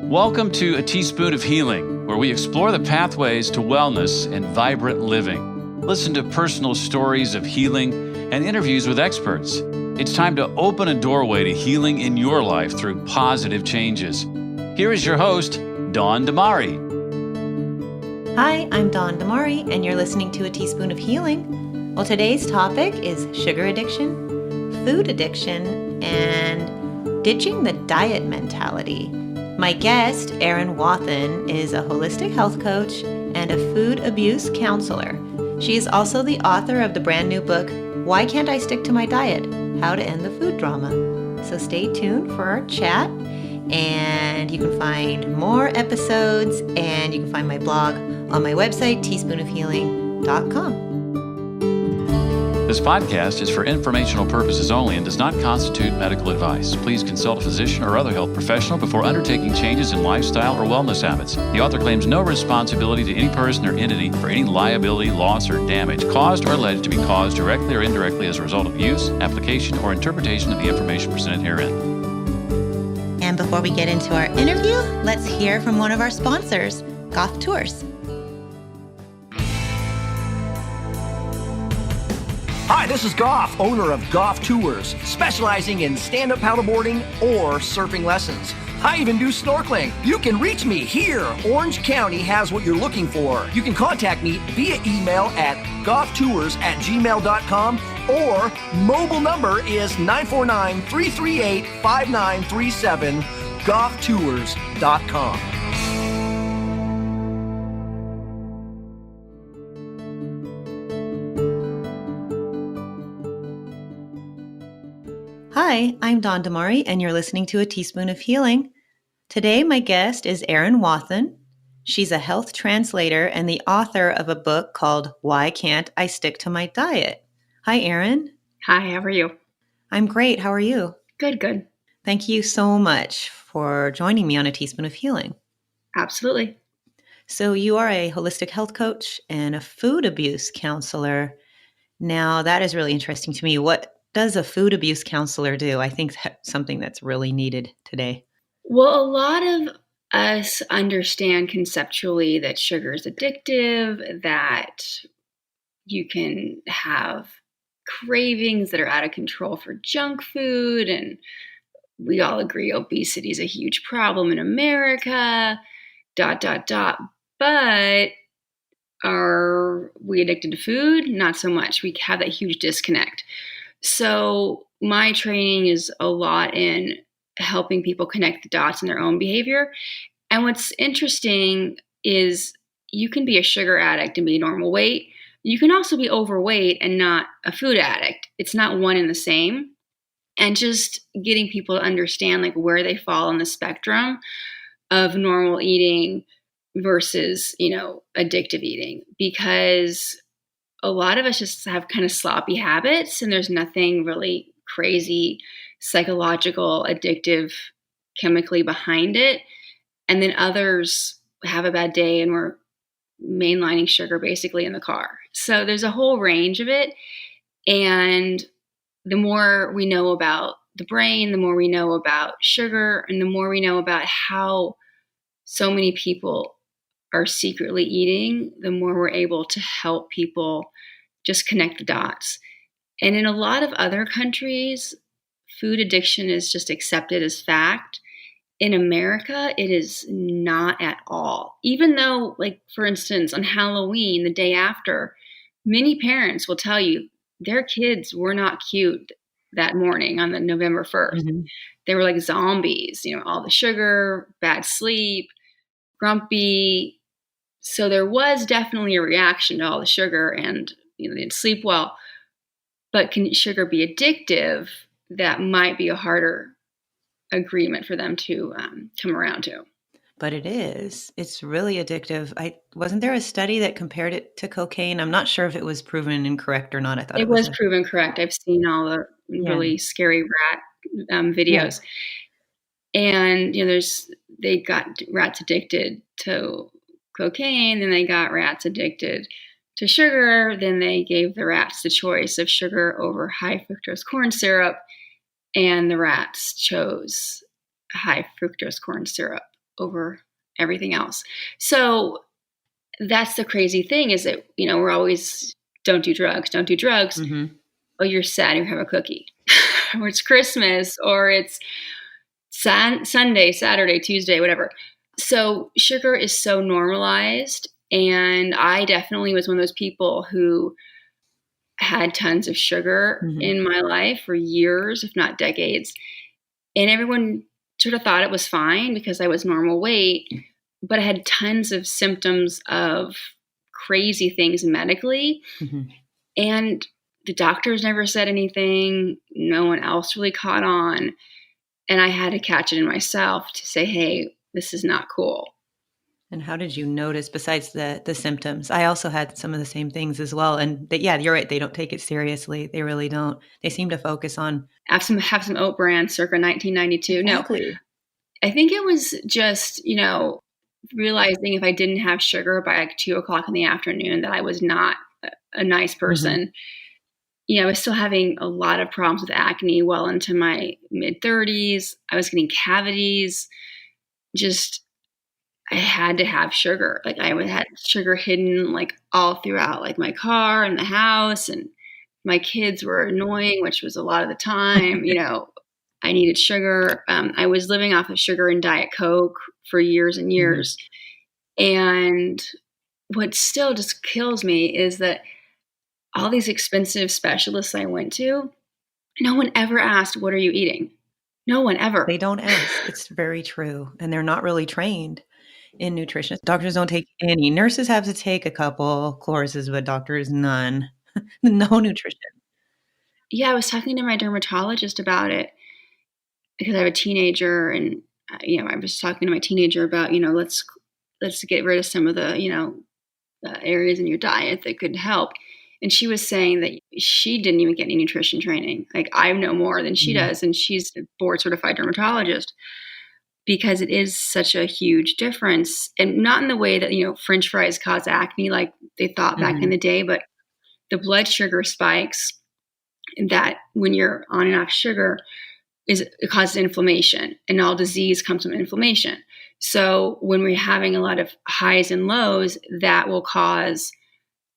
Welcome to A Teaspoon of Healing, where we explore the pathways to wellness and vibrant living. Listen to personal stories of healing and interviews with experts. It's time to open a doorway to healing in your life through positive changes. Here is your host, Dawn Damari. Hi, I'm Dawn Damari, and you're listening to A Teaspoon of Healing. Well, today's topic is sugar addiction, food addiction, and ditching the diet mentality. My guest, Erin Wathen, is a holistic health coach and a food abuse counselor. She is also the author of the brand new book, Why Can't I Stick to My Diet? How to End the Food Drama. So stay tuned for our chat, and you can find more episodes, and you can find my blog on my website, teaspoonofhealing.com. This podcast is for informational purposes only and does not constitute medical advice. Please consult a physician or other health professional before undertaking changes in lifestyle or wellness habits. The author claims no responsibility to any person or entity for any liability, loss, or damage caused or alleged to be caused directly or indirectly as a result of use, application, or interpretation of the information presented herein. And before we get into our interview, let's hear from one of our sponsors, Goff Tours. Hi, this is Goff, owner of Goff Tours, specializing in stand-up paddleboarding or surfing lessons. I even do snorkeling. You can reach me here. Orange County has what you're looking for. You can contact me via email at gofftours@gmail.com, or mobile number is 949-338-5937, gofftours.com. Hi, I'm Dawn Damari, and you're listening to A Teaspoon of Healing. Today, my guest is Erin Wathen. She's a health translator and the author of a book called Why Can't I Stick to My Diet? Hi, Erin. Hi, how are you? I'm great. How are you? Good. Thank you so much for joining me on A Teaspoon of Healing. Absolutely. So you are a holistic health coach and a food abuse counselor. Now, that is really interesting to me. What does a food abuse counselor do? I think that's something that's really needed today. Well, a lot of us understand conceptually that sugar is addictive, that you can have cravings that are out of control for junk food, and we all agree obesity is a huge problem in America, ... But are we addicted to food? Not so much. We have that huge disconnect. So my training is a lot in helping people connect the dots in their own behavior. And what's interesting is you can be a sugar addict and be normal weight. You can also be overweight and not a food addict. It's not one and the same. And just getting people to understand like where they fall on the spectrum of normal eating versus, addictive eating, because a lot of us just have kind of sloppy habits, and there's nothing really crazy, psychological, addictive, chemically behind it. And then others have a bad day and we're mainlining sugar basically in the car. So there's a whole range of it. And the more we know about the brain, the more we know about sugar, and the more we know about how so many people are secretly eating, the more we're able to help people just connect the dots. And in a lot of other countries, food addiction is just accepted as fact. In America, it is not at all. Even though, like, for instance, on Halloween, the day after, many parents will tell you their kids were not cute that morning on the November 1st. Mm-hmm. They were like zombies, all the sugar, bad sleep, grumpy. So there was definitely a reaction to all the sugar, and they didn't sleep well. But can sugar be addictive? That might be a harder agreement for them to come around to. But it is. It's really addictive. Wasn't there a study that compared it to cocaine? I'm not sure if it was proven incorrect or not. I thought it was proven correct. I've seen all the really scary rat videos. Yeah. And they got rats addicted to cocaine, then they got rats addicted to sugar, then they gave the rats the choice of sugar over high fructose corn syrup, and the rats chose high fructose corn syrup. over everything else. So that's the crazy thing is that, we're always, don't do drugs, don't do drugs. Mm-hmm. Oh, you're sad, you have a cookie. Or it's Christmas, or it's Sunday, Saturday, Tuesday, whatever. So sugar is so normalized. And I definitely was one of those people who had tons of sugar in my life for years, if not decades. And everyone sort of thought it was fine because I was normal weight, but I had tons of symptoms of crazy things medically. And the doctors never said anything. No one else really caught on. And I had to catch it in myself to say, hey, this is not cool. And how did you notice besides the symptoms? I also had some of the same things as well. And yeah, you're right. They don't take it seriously. They really don't. They seem to focus on have some oat bran circa 1992. Exactly. No, I think it was just, realizing if I didn't have sugar by like 2:00 in the afternoon, that I was not a nice person. I was still having a lot of problems with acne well into my mid 30s. I was getting cavities. Just, I had to have sugar. Like I had sugar hidden like all throughout like my car and the house, and my kids were annoying, which was a lot of the time, I needed sugar. I was living off of sugar and Diet Coke for years and years. And what still just kills me is that all these expensive specialists I went to, no one ever asked, what are you eating? No one ever. They don't ask. It's very true. And they're not really trained in nutrition. Doctors don't take any. Nurses have to take a couple courses, but doctors, none. No nutrition. Yeah, I was talking to my dermatologist about it because I have a teenager, and I was talking to my teenager about, let's get rid of some of the, areas in your diet that could help. And she was saying that she didn't even get any nutrition training. Like I know more than she does, and she's a board certified dermatologist, because it is such a huge difference, and not in the way that, French fries cause acne like they thought back in the day, but the blood sugar spikes that when you're on and off sugar it causes inflammation, and all disease comes from inflammation. So when we're having a lot of highs and lows, that will cause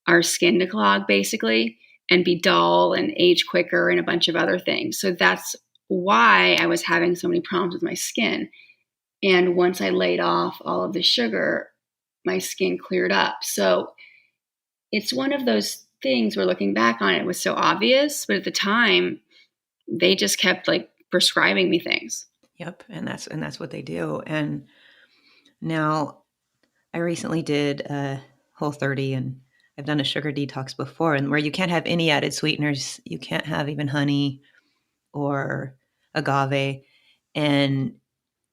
our skin to clog basically and be dull and age quicker and a bunch of other things. So that's why I was having so many problems with my skin. And once I laid off all of the sugar, my skin cleared up. So it's one of those things where looking back on it was so obvious, but at the time they just kept like prescribing me things. Yep. And that's what they do. And now I recently did Whole30, and I've done a sugar detox before, and where you can't have any added sweeteners. You can't have even honey or agave. And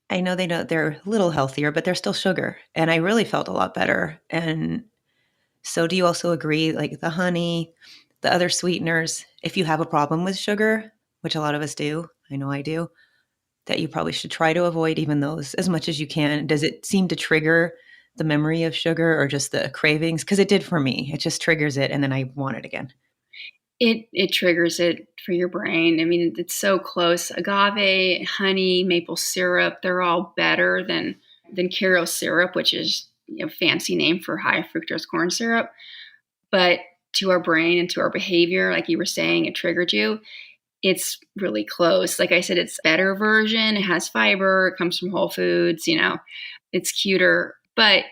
I know they're a little healthier, but they're still sugar. And I really felt a lot better. And so do you also agree, like the honey, the other sweeteners, if you have a problem with sugar, which a lot of us do, I know I do, that you probably should try to avoid even those as much as you can? Does it seem to trigger the memory of sugar or just the cravings? Because it did for me. It just triggers it, and then I want it again. It triggers it for your brain. I mean, it's so close. Agave, honey, maple syrup, they're all better than Karo syrup, which is a fancy name for high fructose corn syrup. But to our brain and to our behavior, like you were saying, it triggered you. It's really close. Like I said, it's a better version. It has fiber. It comes from Whole Foods. It's cuter. But,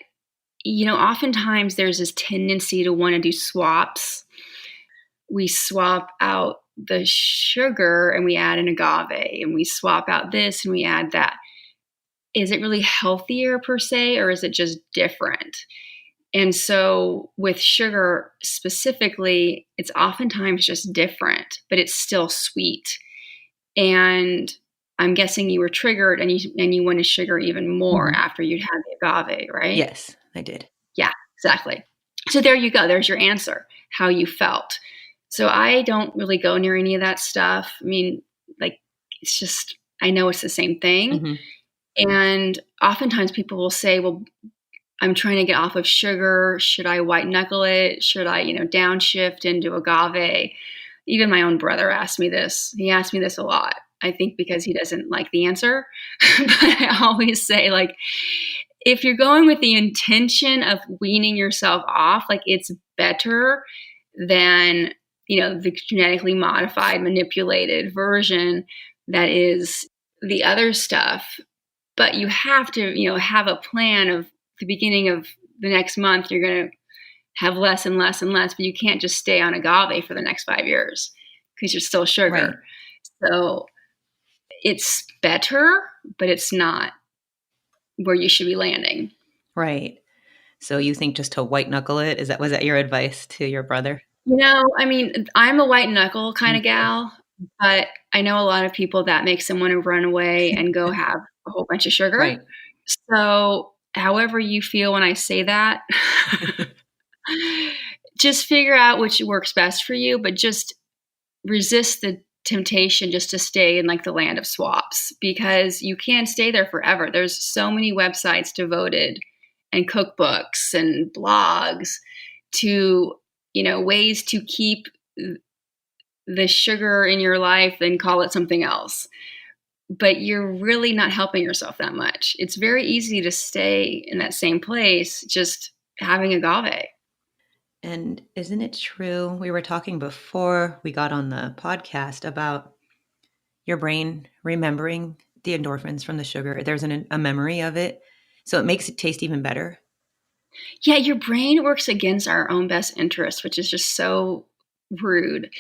oftentimes there's this tendency to want to do swaps. We swap out the sugar and we add an agave, and we swap out this and we add that. Is it really healthier per se, or is it just different? And so with sugar specifically, it's oftentimes just different, but it's still sweet. And I'm guessing you were triggered and you wanted sugar even more after you'd had the agave, right? Yes, I did. Yeah, exactly. So there you go. There's your answer, how you felt. So I don't really go near any of that stuff. I mean, like, it's just, I know it's the same thing. And oftentimes people will say, well, I'm trying to get off of sugar. Should I white knuckle it? Should I, downshift into agave? Even my own brother asked me this. He asked me this a lot. I think because he doesn't like the answer. But I always say, like, if you're going with the intention of weaning yourself off, like, it's better than, the genetically modified, manipulated version that is the other stuff. But you have to, have a plan of the beginning of the next month, you're going to have less and less and less, but you can't just stay on agave for the next 5 years because you're still sugar. Right. So it's better, but it's not where you should be landing. Right. So you think just to white knuckle it? Was that your advice to your brother? I'm a white knuckle kind of gal, but I know a lot of people that makes them want to run away and go have a whole bunch of sugar. Right. So however you feel when I say that, just figure out which works best for you, but just resist the temptation just to stay in like the land of swaps, because you can't stay there forever. There's so many websites devoted and cookbooks and blogs to, ways to keep the sugar in your life and call it something else. But you're really not helping yourself that much. It's very easy to stay in that same place, just having agave. And isn't it true? We were talking before we got on the podcast about your brain remembering the endorphins from the sugar. There's a memory of it. So it makes it taste even better. Yeah, your brain works against our own best interest, which is just so rude.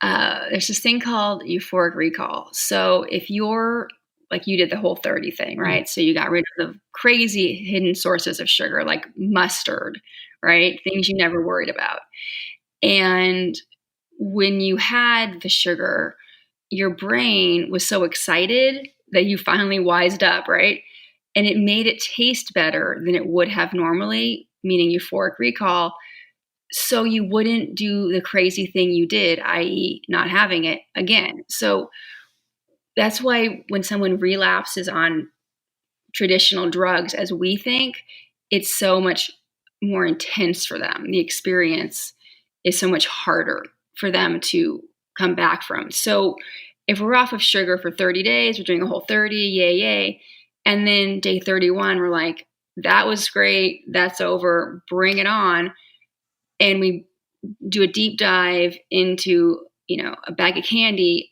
There's this thing called euphoric recall. So if you're like you did the Whole30 thing, right? Mm-hmm. So you got rid of the crazy hidden sources of sugar, like mustard, right? Things you never worried about. And when you had the sugar, your brain was so excited that you finally wised up, right? And it made it taste better than it would have normally, meaning euphoric recall. So you wouldn't do the crazy thing you did, i.e. not having it again. So that's why when someone relapses on traditional drugs, as we think, it's so much more intense for them. The experience is so much harder for them to come back from. So if we're off of sugar for 30 days, we're doing a Whole30, yay, yay. And then day 31, we're like, that was great. That's over. Bring it on. And we do a deep dive into, a bag of candy.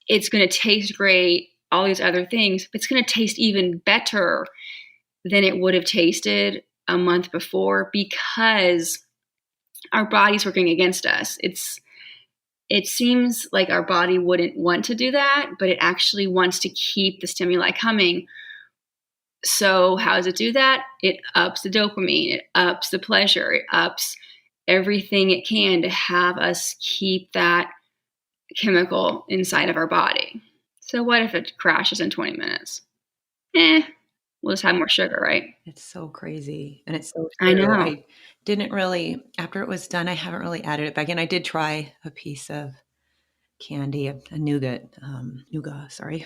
It's going to taste great, all these other things, but it's going to taste even better than it would have tasted a month before because our body's working against us. It seems like our body wouldn't want to do that, but it actually wants to keep the stimuli coming. So how does it do that? It ups the dopamine, it ups the pleasure, it ups everything it can to have us keep that chemical inside of our body. So what if it crashes in 20 minutes? We'll just have more sugar, right? It's so crazy. And it's so true. I know. I didn't really, after it was done, I haven't really added it back in. I did try a piece of candy, a nougat,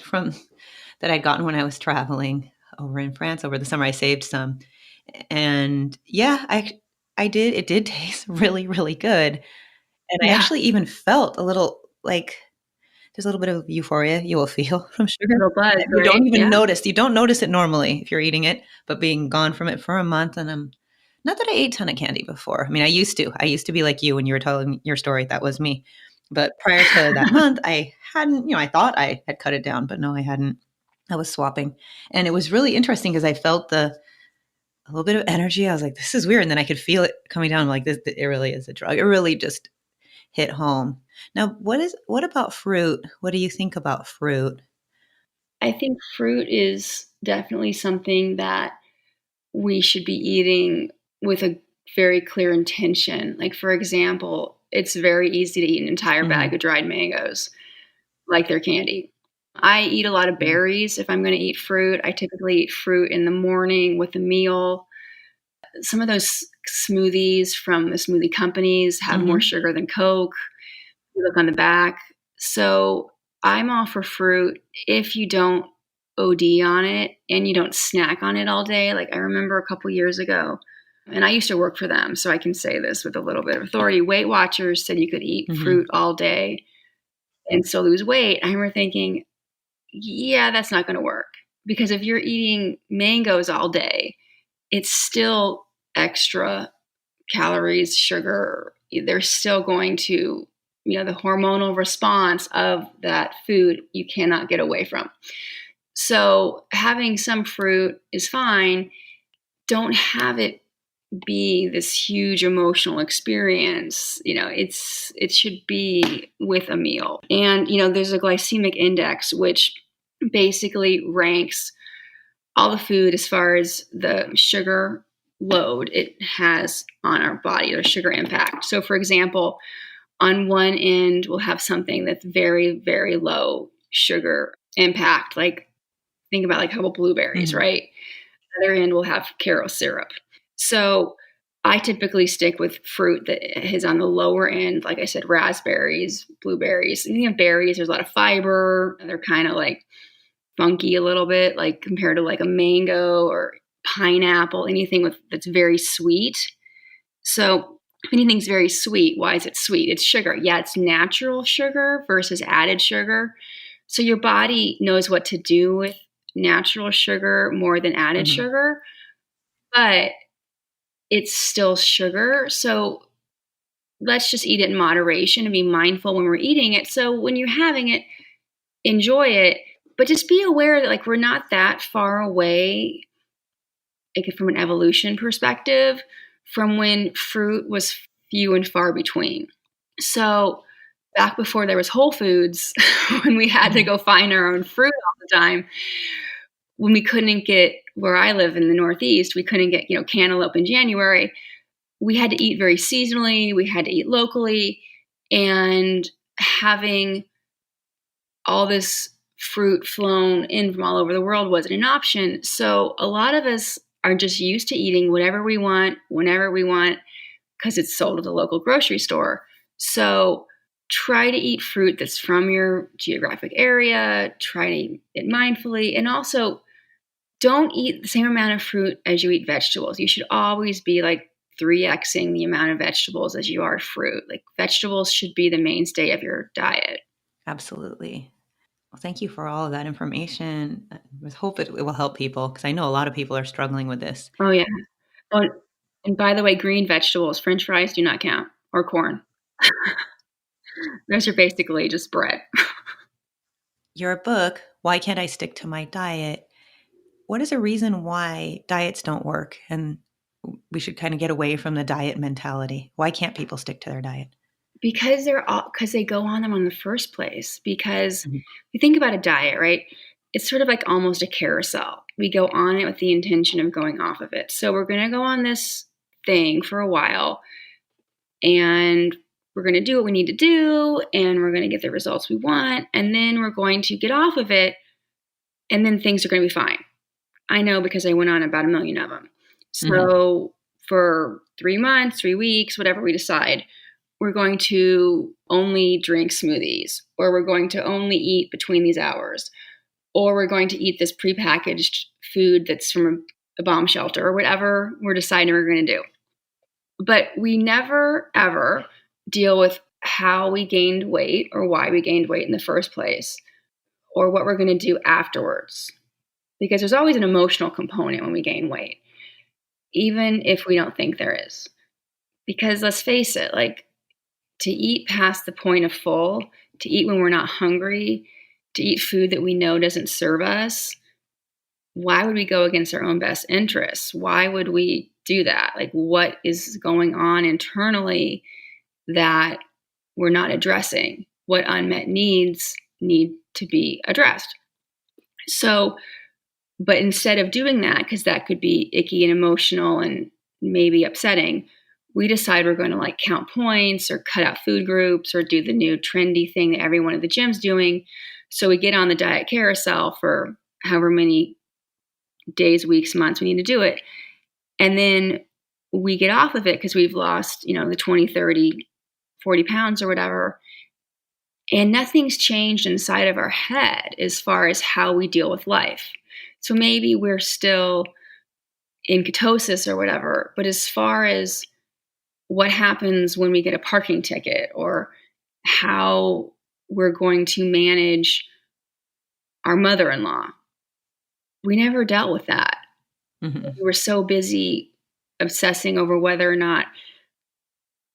from that I'd gotten when I was traveling over in France over the summer. I saved some. And yeah, I did. It did taste really, really good. And I actually even felt a little like there's a little bit of euphoria you will feel from sugar. A little buzz, you don't even notice. You don't notice it normally if you're eating it, but being gone from it for a month. And not that I ate a ton of candy before. I mean, I used to be like you when you were telling your story. That was me. But prior to that month, I hadn't, I thought I had cut it down, but no, I hadn't. I was swapping. And it was really interesting because I felt a little bit of energy. I was like, this is weird. And then I could feel it coming down. I'm like, it really is a drug. It really just hit home. Now, what about fruit? What do you think about fruit? I think fruit is definitely something that we should be eating with a very clear intention. Like, for example, it's very easy to eat an entire bag of dried mangoes like they're candy. I eat a lot of berries if I'm going to eat fruit. I typically eat fruit in the morning with a meal. Some of those smoothies from the smoothie companies have more sugar than Coke. You look on the back. So I'm all for fruit if you don't OD on it and you don't snack on it all day. Like I remember a couple years ago, and I used to work for them, so I can say this with a little bit of authority. Weight Watchers said you could eat fruit all day and still lose weight. I remember thinking, yeah, that's not going to work. Because if you're eating mangoes all day, it's still extra calories, sugar. They're still going to, the hormonal response of that food you cannot get away from. So having some fruit is fine. Don't have it be this huge emotional experience. It should be with a meal. And, there's a glycemic index, which basically ranks all the food as far as the sugar load it has on our body, or sugar impact. So for example, on one end, we'll have something that's very, very low sugar impact. Like think about like a couple blueberries, right? The other end will have Karo syrup. So I typically stick with fruit that is on the lower end. Like I said, raspberries, blueberries. You have berries, there's a lot of fiber. They're kind of like funky a little bit, like compared to like a mango or pineapple, anything that's very sweet. So if anything's very sweet, why is it sweet? It's sugar. Yeah, it's natural sugar versus added sugar. So your body knows what to do with natural sugar more than added sugar, but it's still sugar. So let's just eat it in moderation and be mindful when we're eating it. So when you're having it, enjoy it, but just be aware that like we're not that far away, like from an evolution perspective, from when fruit was few and far between. So back before there was Whole Foods, when we had to go find our own fruit all the time, when we couldn't get, where I live in the Northeast, we couldn't get, cantaloupe in January. We had to eat very seasonally. We had to eat locally, and having all this fruit flown in from all over the world wasn't an option. So a lot of us are just used to eating whatever we want, whenever we want, because it's sold at the local grocery store. So try to eat fruit that's from your geographic area. Try to eat it mindfully. And also, don't eat the same amount of fruit as you eat vegetables. You should always be like 3xing the amount of vegetables as you are fruit. Like vegetables should be the mainstay of your diet. Absolutely. Well, thank you for all of that information. I hope it will help people, because I know a lot of people are struggling with this. Oh, yeah. Oh, and by the way, green vegetables, French fries do not count, or corn. Those are basically just bread. Your book, Why Can't I Stick to My Diet? What is a reason why diets don't work, and we should kind of get away from the diet mentality? Why can't people stick to their diet? Because they go on them in the first place. Because you think about a diet, right? It's sort of like almost a carousel. We go on it with the intention of going off of it. So we're going to go on this thing for a while, and we're going to do what we need to do, and we're going to get the results we want, and then we're going to get off of it, and then things are going to be fine. I know, because I went on about 1 million of them. So for 3 months, 3 weeks, whatever we decide, we're going to only drink smoothies, or we're going to only eat between these hours, or we're going to eat this prepackaged food that's from a bomb shelter, or whatever we're deciding we're going to do. But we never, ever deal with how we gained weight, or why we gained weight in the first place, or what we're going to do afterwards. Because there's always an emotional component when we gain weight, even if we don't think there is. Because let's face it, like, to eat past the point of full, to eat when we're not hungry, to eat food that we know doesn't serve us, why would we go against our own best interests? Why would we do that? Like, what is going on internally that we're not addressing? What unmet needs need to be addressed? So, but instead of doing that, because that could be icky and emotional and maybe upsetting, we decide we're going to like count points, or cut out food groups, or do the new trendy thing that everyone at the gym's doing. So we get on the diet carousel for however many days, weeks, months we need to do it. And then we get off of it because we've lost, the 20, 30, 40 pounds or whatever. And nothing's changed inside of our head as far as how we deal with life. So maybe we're still in ketosis or whatever, but as far as what happens when we get a parking ticket, or how we're going to manage our mother-in-law. We never dealt with that. Mm-hmm. We were so busy obsessing over whether or not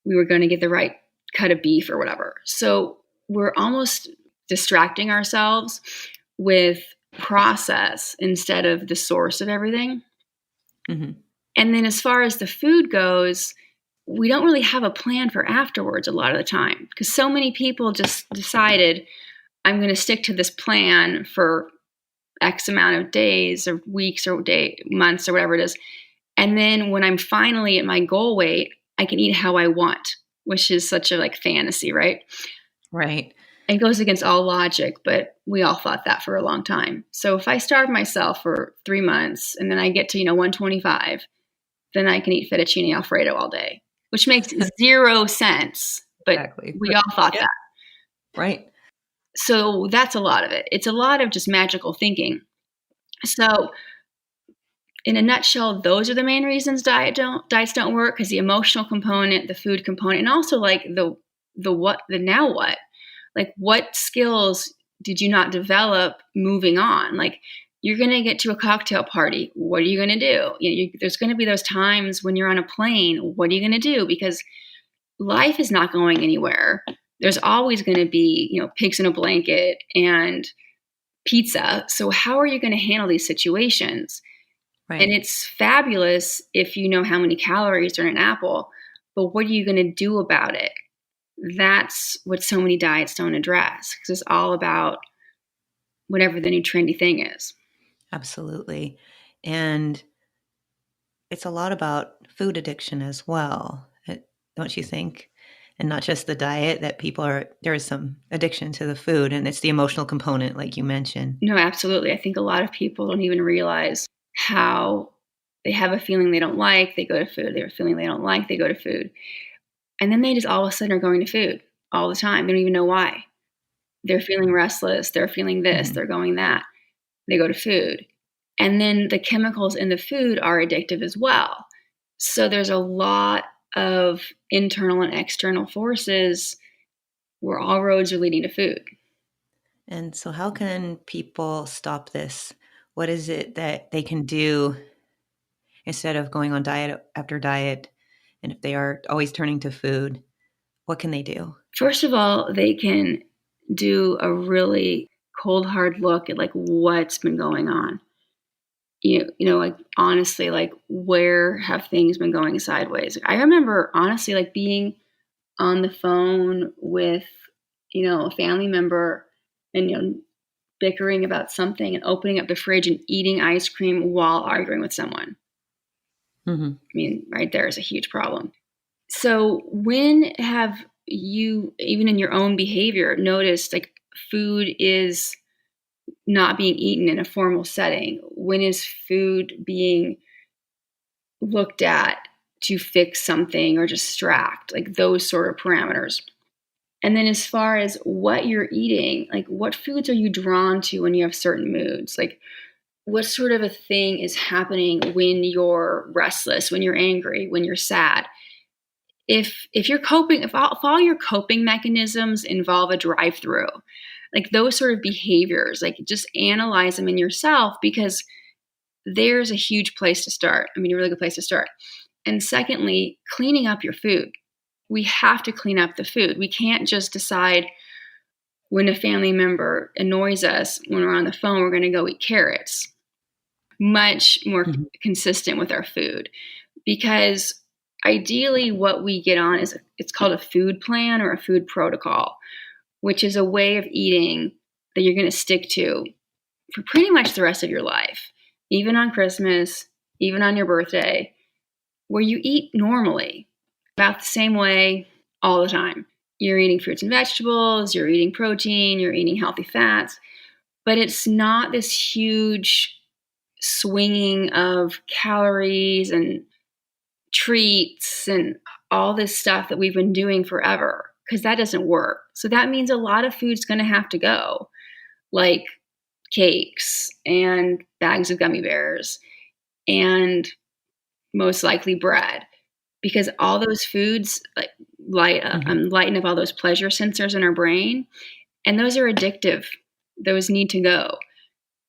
we were going to get the right cut of beef or whatever. So we're almost distracting ourselves with process instead of the source of everything. Mm-hmm. And then as far as the food goes, we don't really have a plan for afterwards a lot of the time, because so many people just decided, I'm going to stick to this plan for X amount of days or weeks or months or whatever it is. And then when I'm finally at my goal weight, I can eat how I want, which is such a like fantasy, right? Right. It goes against all logic, but we all thought that for a long time. So if I starve myself for 3 months and then I get to, 125, then I can eat fettuccine Alfredo all day, which makes zero sense. But Exactly. we all thought Yeah. that. Right. So that's a lot of it. It's a lot of just magical thinking. So in a nutshell, those are the main reasons diets don't work, because the emotional component, the food component, and also like the now what? Like, what skills did you not develop moving on? Like, you're going to get to a cocktail party. What are you going to do? There's going to be those times when you're on a plane. What are you going to do? Because life is not going anywhere. There's always going to be, pigs in a blanket and pizza. So how are you going to handle these situations? Right. And it's fabulous if you know how many calories are in an apple, but what are you going to do about it? That's what so many diets don't address, because it's all about whatever the new trendy thing is. Absolutely. And it's a lot about food addiction as well, don't you think? And not just the diet, that there is some addiction to the food, and it's the emotional component, like you mentioned. No, absolutely. I think a lot of people don't even realize how they have a feeling they don't like, they go to food. They have a feeling they don't like, they go to food. And then they just all of a sudden are going to food all the time. They don't even know why. They're feeling restless. They're feeling this. Mm-hmm. They're going that. They go to food. And then the chemicals in the food are addictive as well. So there's a lot of internal and external forces where all roads are leading to food. And so how can people stop this? What is it that they can do instead of going on diet after diet? And if they are always turning to food, what can they do? First of all, they can do a really cold, hard look at like what's been going on. Like honestly, like where have things been going sideways? I remember honestly like being on the phone with, a family member and, bickering about something and opening up the fridge and eating ice cream while arguing with someone. Mm-hmm. I mean, right there is a huge problem. So when have you, even in your own behavior, noticed like food is not being eaten in a formal setting? When is food being looked at to fix something or distract? Like those sort of parameters. And then as far as what you're eating, like what foods are you drawn to when you have certain moods? Like what sort of a thing is happening when you're restless, when you're angry, when you're sad? If you're coping, if all your coping mechanisms involve a drive-through, like those sort of behaviors, like just analyze them in yourself, because there's a huge place to start. I mean, a really good place to start. And secondly, cleaning up your food. We have to clean up the food. We can't just decide when a family member annoys us when we're on the phone, we're going to go eat carrots. Much more consistent with our food, because ideally what we get on is it's called a food plan or a food protocol, which is a way of eating that you're going to stick to for pretty much the rest of your life, even on Christmas, even on your birthday, where you eat normally, about the same way all the time. You're eating fruits and vegetables, you're eating protein, you're eating healthy fats, but it's not this huge swinging of calories and treats and all this stuff that we've been doing forever, because that doesn't work. So that means a lot of food's going to have to go, like cakes and bags of gummy bears and most likely bread, because all those foods lighten up all those pleasure sensors in our brain, and those are addictive. Those need to go.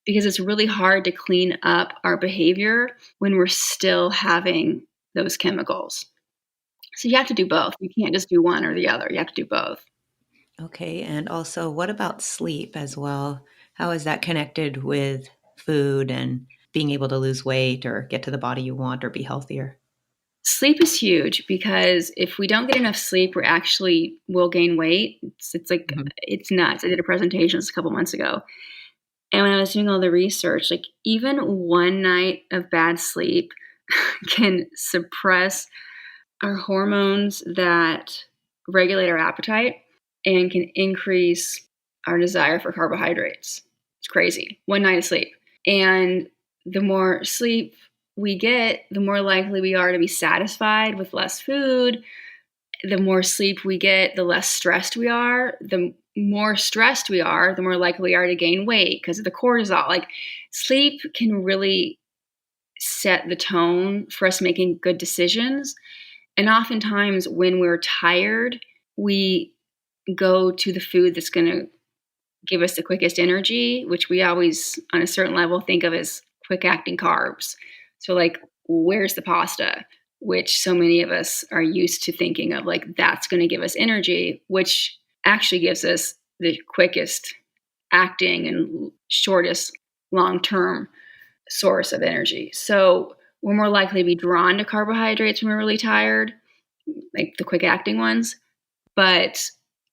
because it's really hard to clean up our behavior when we're still having those chemicals. So you have to do both. You can't just do one or the other. You have to do both. Okay. And also, what about sleep as well? How is that connected with food and being able to lose weight or get to the body you want or be healthier? Sleep is huge because if we don't get enough sleep, we actually will gain weight. It's like, Mhm. it's nuts. I did a presentation a couple months ago. And when I was doing all the research, like even one night of bad sleep can suppress our hormones that regulate our appetite and can increase our desire for carbohydrates. It's crazy. One night of sleep. And the more sleep we get, the more likely we are to be satisfied with less food. The more sleep we get, the less stressed we are. The more stressed we are, the more likely we are to gain weight because of the cortisol. Like sleep can really set the tone for us making good decisions. And oftentimes when we're tired, we go to the food that's going to give us the quickest energy, which we always, on a certain level, think of as quick acting carbs. So, like, where's the pasta? Which so many of us are used to thinking of like that's going to give us energy, which actually gives us the quickest acting and shortest long term source of energy. So, we're more likely to be drawn to carbohydrates when we're really tired, like the quick acting ones, but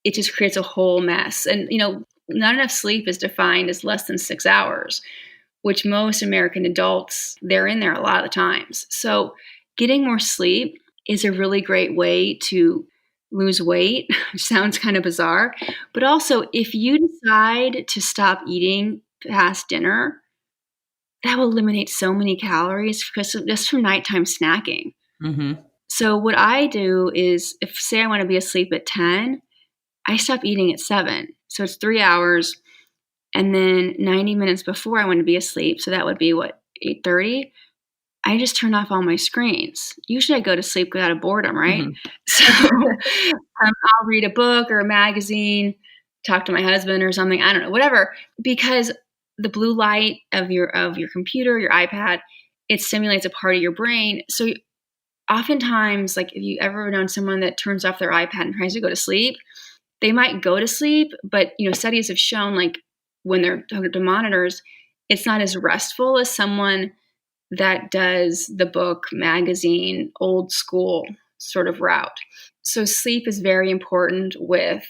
it just creates a whole mess. And, not enough sleep is defined as less than 6 hours, which most American adults, they're in there a lot of the times. So getting more sleep is a really great way to lose weight, which sounds kind of bizarre. But also, if you decide to stop eating past dinner, that will eliminate so many calories just from nighttime snacking. Mm-hmm. So what I do is, if say I want to be asleep at 10, I stop eating at 7. So it's 3 hours. And then 90 minutes before I want to be asleep, so that would be 8:30, I just turn off all my screens. Usually I go to sleep without a boredom, right? Mm-hmm. So I'll read a book or a magazine, talk to my husband or something, I don't know, whatever, because the blue light of your computer, your iPad, it stimulates a part of your brain. So oftentimes, like if you ever known someone that turns off their iPad and tries to go to sleep, they might go to sleep, but studies have shown like when they're hooked to monitors, it's not as restful as someone that does the book, magazine, old school sort of route. So sleep is very important with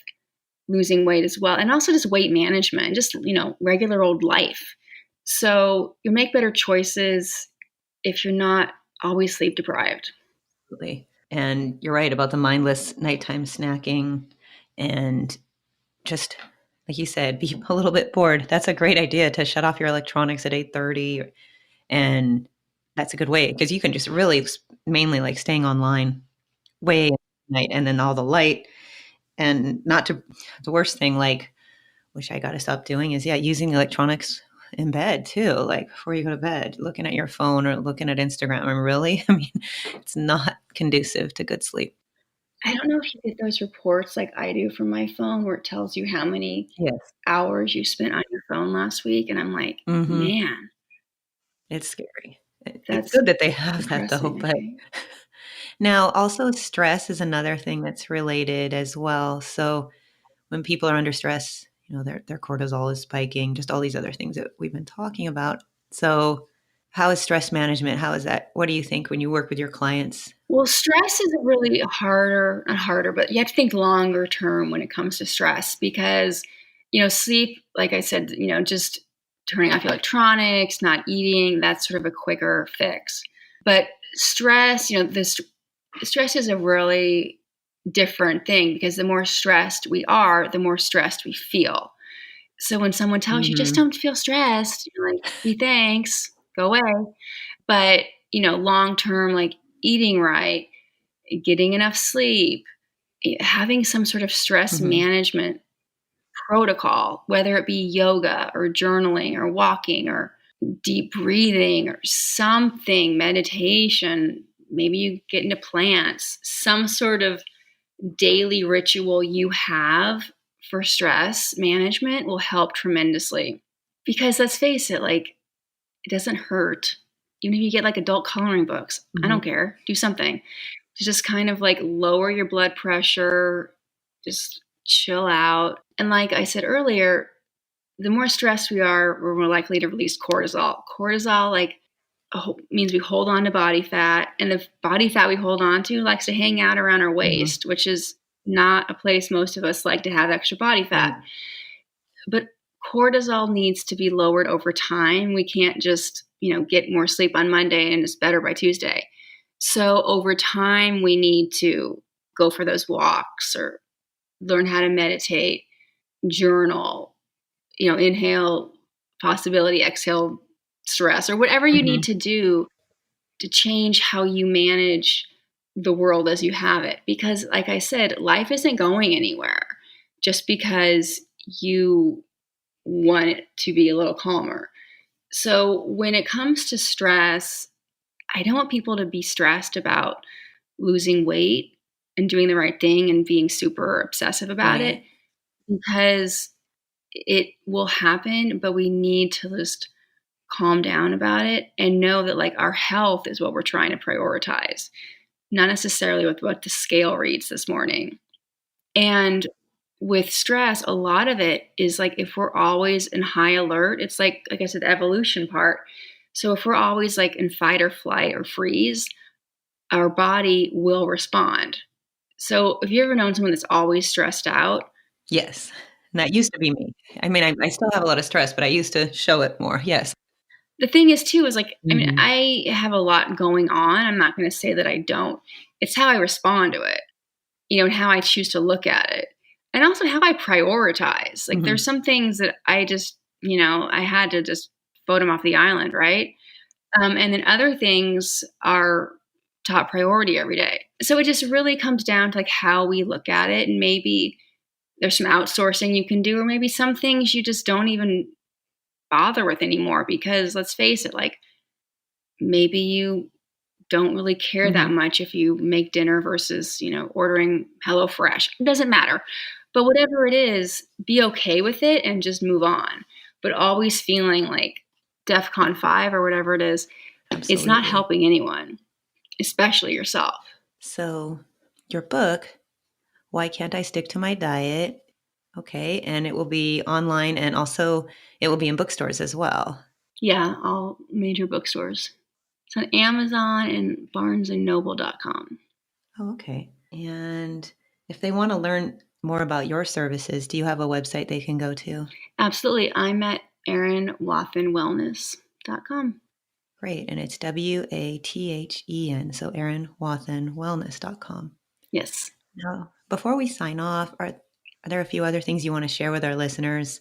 losing weight as well, and also just weight management, just regular old life. So you make better choices if you're not always sleep deprived. Absolutely. And you're right about the mindless nighttime snacking and just like you said, be a little bit bored. That's a great idea to shut off your electronics at 8:30, and that's a good way because you can just really mainly like staying online way at night and then all the light and not to the worst thing like which I got to stop doing is using electronics in bed too, like before you go to bed, looking at your phone or looking at Instagram. And really, I mean, it's not conducive to good sleep. I don't know if you get those reports like I do from my phone where it tells you how many Yes. hours you spent on your phone last week. And I'm like, Mm-hmm. man, It's scary. It's that's good that they have that though, depressing, I but think. now also stress is another thing that's related as well. So when people are under stress, their cortisol is spiking, just all these other things that we've been talking about. So how is stress management? How is that? What do you think when you work with your clients? Well, stress is a really not harder, but you have to think longer term when it comes to stress because, sleep, like I said, just turning off electronics, not eating, that's sort of a quicker fix. But stress, stress is a really different thing because the more stressed we are, the more stressed we feel. So when someone tells you just Mm-hmm. don't feel stressed, you're like, gee, thanks, go away. But, long term, like eating right, getting enough sleep, having some sort of stress Mm-hmm. management protocol, whether it be yoga or journaling or walking or deep breathing or something, meditation, maybe you get into plants, some sort of daily ritual you have for stress management will help tremendously. Because let's face it, like, it doesn't hurt. Even if you get like adult coloring books, I don't care. Do something to just kind of like lower your blood pressure, just chill out. And like I said earlier, the more stressed we are, we're more likely to release cortisol. Cortisol means we hold on to body fat, and the body fat we hold on to likes to hang out around our waist, which is not a place most of us like to have extra body fat. But cortisol needs to be lowered over time. We can't just, get more sleep on Monday and it's better by Tuesday. So over time, we need to go for those walks or learn how to meditate, journal, inhale possibility, exhale stress, or whatever you need to do to change how you manage the world as you have it. Because like I said, life isn't going anywhere just because you want it to be a little calmer. So when it comes to stress, I don't want people to be stressed about losing weight and doing the right thing and being super obsessive about it, because it will happen, but we need to just calm down about it and know that like our health is what we're trying to prioritize, not necessarily with what the scale reads this morning. And with stress, a lot of it is like if we're always in high alert, it's like I said, the evolution part. So if we're always like in fight or flight or freeze, our body will respond. So have you ever known someone that's always stressed out? Yes. And that used to be me. I mean, I still have a lot of stress, but I used to show it more. Yes. The thing is too, is like, I mean, I have a lot going on. I'm not going to say that I don't. It's how I respond to it, and how I choose to look at it. And also how I prioritize. Like there's some things that I just, I had to just vote them off the island, right? And then other things are top priority every day. So it just really comes down to like how we look at it. And maybe there's some outsourcing you can do, or maybe some things you just don't even bother with anymore, because let's face it, like maybe you don't really care that much if you make dinner versus, ordering HelloFresh. It doesn't matter. But whatever it is, be okay with it and just move on. But always feeling like DEFCON 5 or whatever it is, it's not helping anyone, especially yourself. So your book, Why Can't I Stick to My Diet? Okay. And it will be online, and also it will be in bookstores as well. Yeah, all major bookstores. It's on Amazon and barnesandnoble.com. Oh, okay. And if they want to learn more about your services, do you have a website they can go to? Absolutely. I'm at erinwathenwellness.com. Great. And it's WATHEN. So erinwathenwellness.com. Yes. Now, before we sign off, are there a few other things you want to share with our listeners?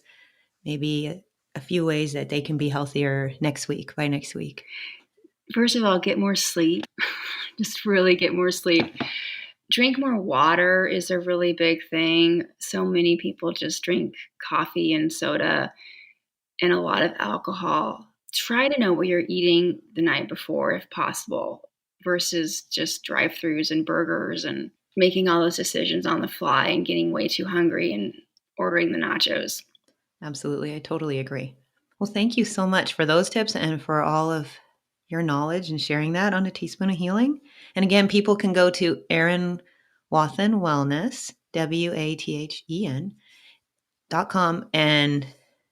Maybe a few ways that they can be healthier by next week. First of all, get more sleep. Just really get more sleep. Drink more water is a really big thing. So many people just drink coffee and soda and a lot of alcohol. Try to know what you're eating the night before, if possible, versus just drive-thrus and burgers and making all those decisions on the fly and getting way too hungry and ordering the nachos. Absolutely. I totally agree. Well, thank you so much for those tips and for all of your knowledge and sharing that on A Teaspoon of Healing. And again, people can go to Erin Wathen Wellness, WATHEN.com, and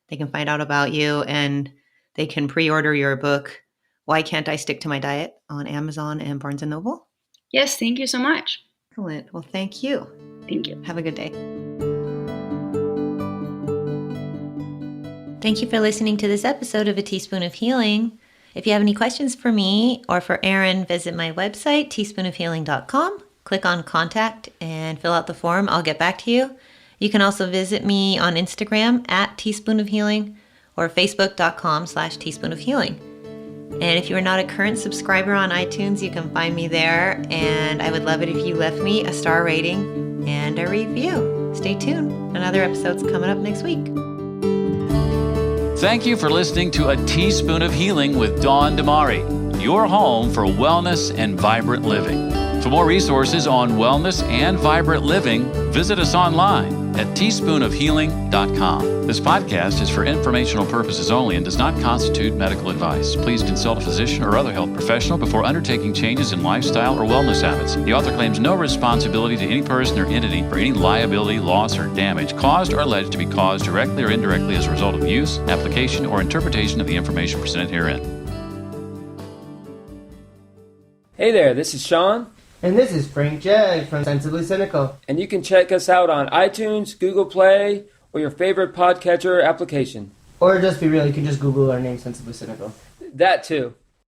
they can find out about you, and they can pre-order your book, Why Can't I Stick to My Diet, on Amazon and Barnes & Noble. Yes, thank you so much. Excellent. Well, thank you. Thank you. Have a good day. Thank you for listening to this episode of A Teaspoon of Healing. If you have any questions for me or for Erin, visit my website, teaspoonofhealing.com. Click on contact and fill out the form. I'll get back to you. You can also visit me on Instagram at Teaspoon of Healing or Facebook.com/Teaspoon of Healing. And if you are not a current subscriber on iTunes, you can find me there. And I would love it if you left me a star rating and a review. Stay tuned. Another episode's coming up next week. Thank you for listening to A Teaspoon of Healing with Dawn Damari, your home for wellness and vibrant living. For more resources on wellness and vibrant living, visit us online at teaspoonofhealing.com. This podcast is for informational purposes only and does not constitute medical advice. Please consult a physician or other health professional before undertaking changes in lifestyle or wellness habits. The author claims no responsibility to any person or entity for any liability, loss, or damage caused or alleged to be caused directly or indirectly as a result of use, application, or interpretation of the information presented herein. Hey there, this is Sean. And this is Frank Jag from Sensibly Cynical. And you can check us out on iTunes, Google Play, or your favorite podcatcher application. Or just be real, you can just Google our name, Sensibly Cynical. That too.